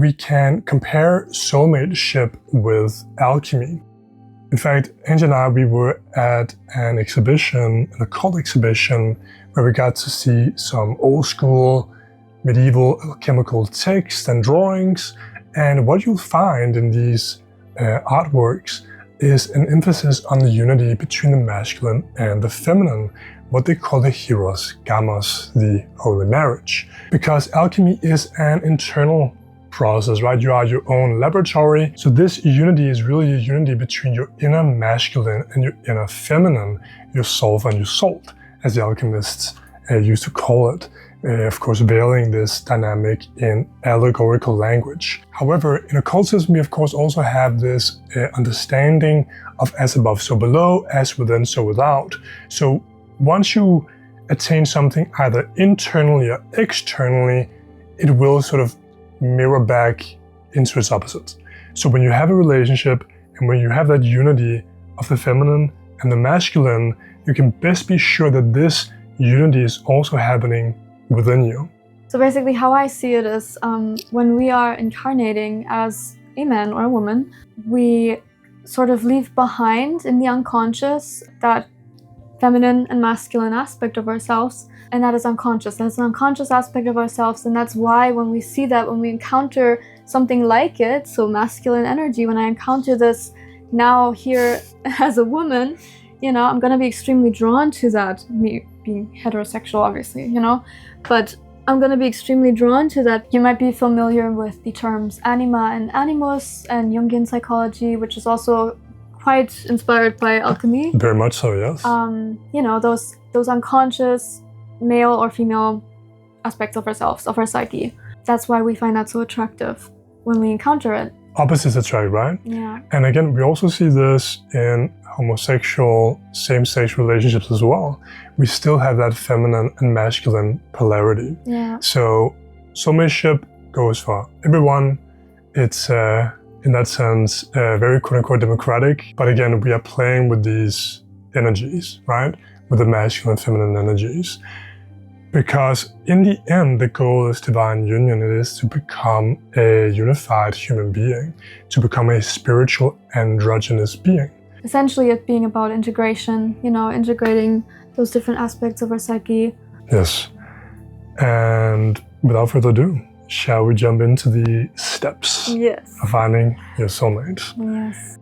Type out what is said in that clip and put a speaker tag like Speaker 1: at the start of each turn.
Speaker 1: we can compare soulmateship with alchemy. In fact, Angie and I, we were at an exhibition, an occult exhibition, where we got to see some old school medieval alchemical texts and drawings. And what you'll find in these artworks is an emphasis on the unity between the masculine and the feminine, what they call the Hieros Gamos, the holy marriage. Because alchemy is an internal process, right? You are your own laboratory. So this unity is really a unity between your inner masculine and your inner feminine, your soul and your soul, as the alchemists used to call it. Of course, veiling this dynamic in allegorical language. However, in occultism, we of course also have this understanding of as above, so below, as within, so without. So once you attain something either internally or externally, it will sort of mirror back into its opposite. So when you have a relationship and when you have that unity of the feminine and the masculine, you can best be sure that this unity is also happening within you.
Speaker 2: So basically how I see it is when we are incarnating as a man or a woman, we sort of leave behind in the unconscious that feminine and masculine aspect of ourselves, and that is unconscious. That's an unconscious aspect of ourselves, and that's why when we see that, when we encounter something like it, so masculine energy, when I encounter this now here as a woman, you know, I'm gonna be extremely drawn to that, me being heterosexual obviously, you know, but I'm gonna be extremely drawn to that. You might be familiar with the terms Anima and Animus and Jungian psychology, which is also quite inspired by alchemy.
Speaker 1: Very much so, yes.
Speaker 2: You know, those unconscious male or female aspects of ourselves, of our psyche. That's why we find that so attractive when we encounter it.
Speaker 1: Opposites attract, right?
Speaker 2: Yeah.
Speaker 1: And again, we also see this in homosexual, same-sex relationships as well. We still have that feminine and masculine polarity.
Speaker 2: Yeah.
Speaker 1: So soulmateship goes for everyone. It's in that sense, very quote-unquote democratic. But again, we are playing with these energies, right? With the masculine and feminine energies. Because in the end, the goal is divine union. It is to become a unified human being, to become a spiritual androgynous being.
Speaker 2: Essentially, it being about integration, you know, integrating those different aspects of our psyche.
Speaker 1: Yes. And without further ado, shall we jump into the steps
Speaker 2: Yes.
Speaker 1: of finding your soulmate?
Speaker 2: Yes.